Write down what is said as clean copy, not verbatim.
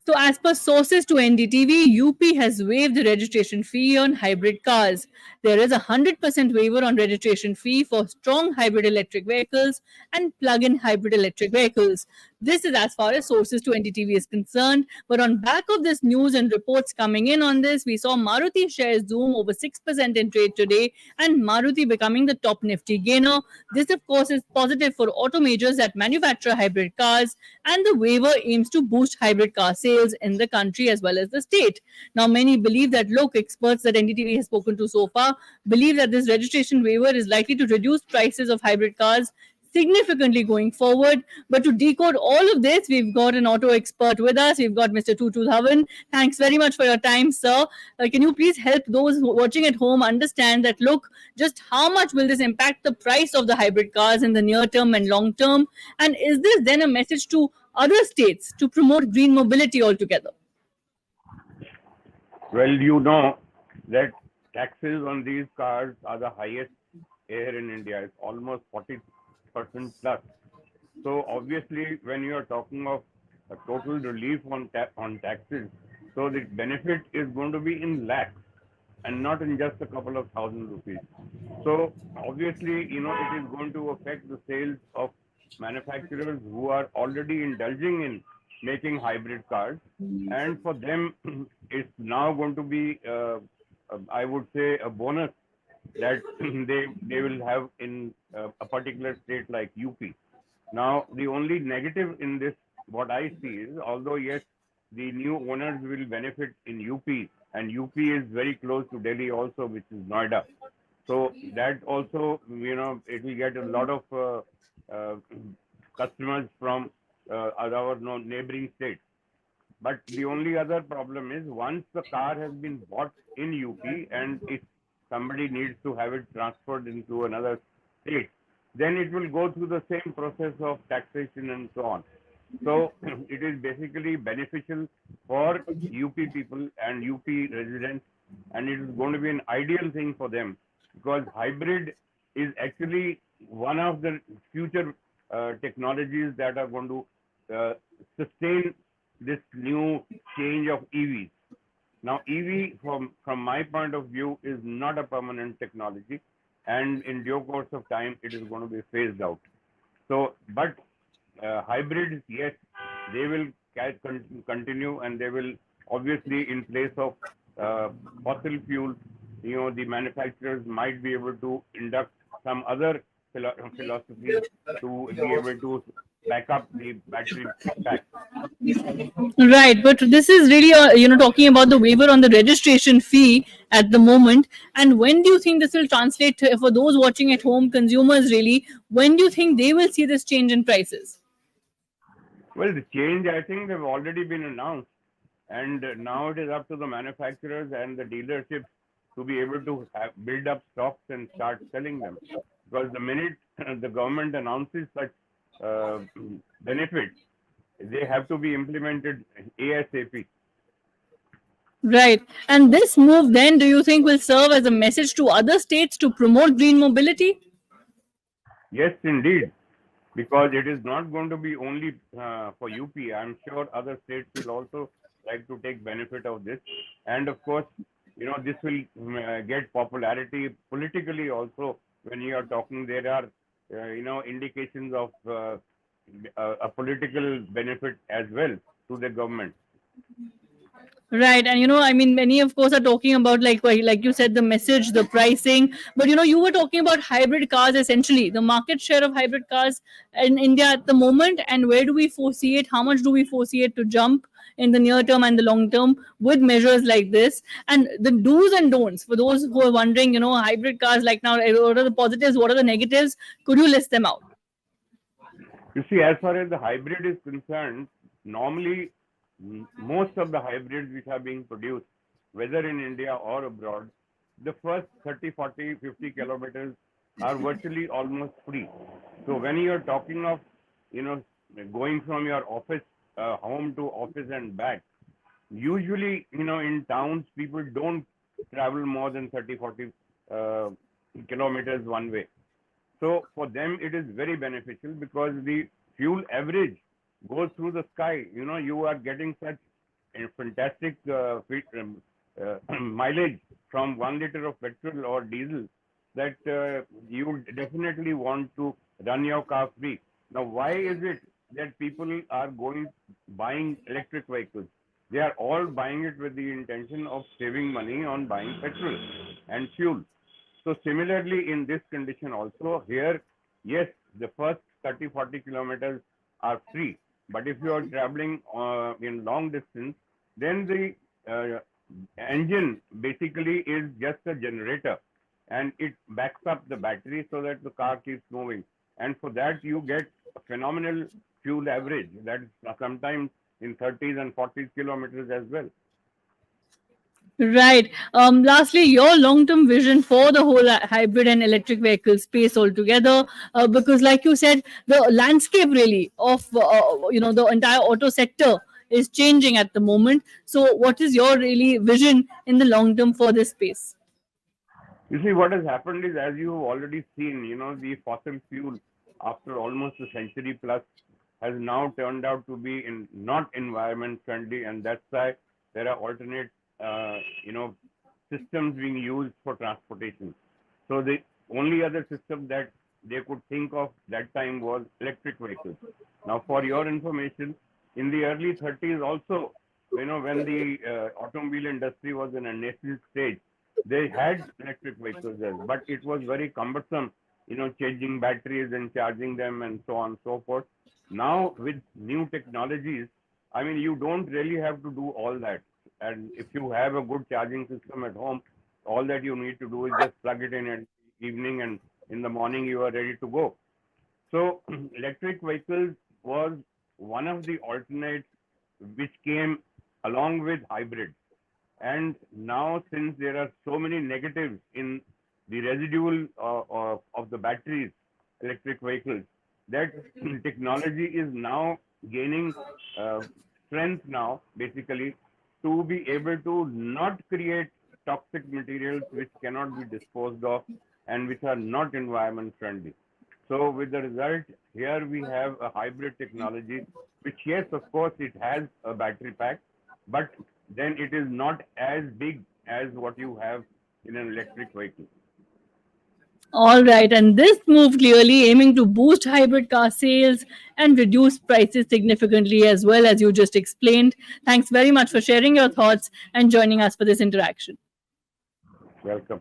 So, as per sources to NDTV, UP has waived the registration fee on hybrid cars. There is a 100% waiver on registration fee for strong hybrid electric vehicles and plug-in hybrid electric vehicles. This is as far as sources to NDTV is concerned. But on back of this news and reports coming in on this, we saw Maruti shares zoom over 6% in trade today, and Maruti becoming the top Nifty gainer. This, of course, is positive for auto majors that manufacture hybrid cars, and the waiver aims to boost hybrid car sales in the country as well as the state. Now, many believe that experts that NDTV has spoken to so far believe that this registration waiver is likely to reduce prices of hybrid cars significantly going forward. But to decode all of this, we've got an auto expert with us. We've got Mr. Tutu Dhawan. Thanks very much for your time, sir. Can you please help those watching at home understand that, look, just how much will this impact the price of the hybrid cars in the near term and long term? And is this then a message to other states to promote green mobility altogether? Well, you know that taxes on these cars are the highest here in India. It's almost 40% plus. So obviously, when you are talking of a total relief on taxes, so the benefit is going to be in lakhs and not in just a couple of thousand rupees. So obviously, it is going to affect the sales of manufacturers who are already indulging in making hybrid cars, and for them, it's now going to be, I would say, a bonus that they will have in a particular state like UP. Now, the only negative in this, what I see is, although yes, the new owners will benefit in UP, and UP is very close to Delhi also, which is Noida. So that also, it will get a lot of uh, customers from our neighboring states. But the only other problem is, once the car has been bought in UP and if somebody needs to have it transferred into another state, then it will go through the same process of taxation and so on. So it is basically beneficial for UP people and UP residents, and it is going to be an ideal thing for them, because hybrid is actually one of the future technologies that are going to sustain this new change of EVs. Now, EV, from my point of view, is not a permanent technology, and in due course of time, it is going to be phased out. So, but hybrids, yes, they will continue, and they will obviously, in place of fossil fuel, the manufacturers might be able to induct some other philosophies to be able to back up the battery pack. Right, but this is really, talking about the waiver on the registration fee at the moment. And when do you think this will translate for those watching at home, consumers really? When do you think they will see this change in prices? Well, the change, I think, have already been announced, and now it is up to the manufacturers and the dealerships to be able to build up stocks and start selling them. Because the minute the government announces such uh, benefits, they have to be implemented ASAP. Right. And this move, then, do you think will serve as a message to other states to promote green mobility? Yes, indeed, because it is not going to be only for UP. I'm sure other states will also like to take benefit of this. And of course, this will get popularity politically also. When you are talking, there are, indications of a political benefit as well to the government. Right, and many of course are talking about, like you said, the message, the pricing. But you were talking about hybrid cars, essentially the market share of hybrid cars in India at the moment, and where do we foresee it? How much do we foresee it to jump in the near term and the long term with measures like this? And the do's and don'ts for those who are wondering, hybrid cars like now, what are the positives? What are the negatives? Could you list them out? You see, as far as the hybrid is concerned, normally most of the hybrids which are being produced, whether in India or abroad, the first 30, 40, 50 kilometers are virtually almost free. So when you are talking of, you know, going from your office, home to office and back, usually, in towns, people don't travel more than 30, 40 kilometers one way. So for them, it is very beneficial because the fuel average goes through the sky. You are getting such fantastic mileage from 1 liter of petrol or diesel that you definitely want to run your car free. Now, why is it that people are buying electric vehicles? They are all buying it with the intention of saving money on buying petrol and fuel. So similarly, in this condition also, here, yes, the first 30, 40 kilometers are free. But if you are traveling in long distance, then the engine basically is just a generator, and it backs up the battery so that the car keeps moving. And for that, you get a phenomenal fuel average that is sometimes in 30s and 40s kilometers as well. Right. Lastly, your long-term vision for the whole hybrid and electric vehicle space altogether, because, like you said, the landscape really of the entire auto sector is changing at the moment. So, what is your really vision in the long term for this space? You see, what has happened is, as you've already seen, the fossil fuel after almost a century plus has now turned out to be not environment friendly, and that's why there are alternate, systems being used for transportation. So the only other system that they could think of that time was electric vehicles. Now, for your information, in the early 30s also, when the automobile industry was in a nascent stage, they had electric vehicles there, but it was very cumbersome, changing batteries and charging them and so on and so forth. Now, with new technologies, I mean, you don't really have to do all that. And if you have a good charging system at home, all that you need to do is just plug it in at evening, and in the morning you are ready to go. So electric vehicles was one of the alternates which came along with hybrids. And now, since there are so many negatives in the residual of the batteries, electric vehicles, that technology is now gaining uh, strength now, basically, to be able to not create toxic materials which cannot be disposed of and which are not environment friendly. So with the result, here we have a hybrid technology, which, yes, of course, it has a battery pack, but then it is not as big as what you have in an electric vehicle. All right, and this move clearly aiming to boost hybrid car sales and reduce prices significantly, as well as you just explained. Thanks very much for sharing your thoughts and joining us for this interaction. Welcome.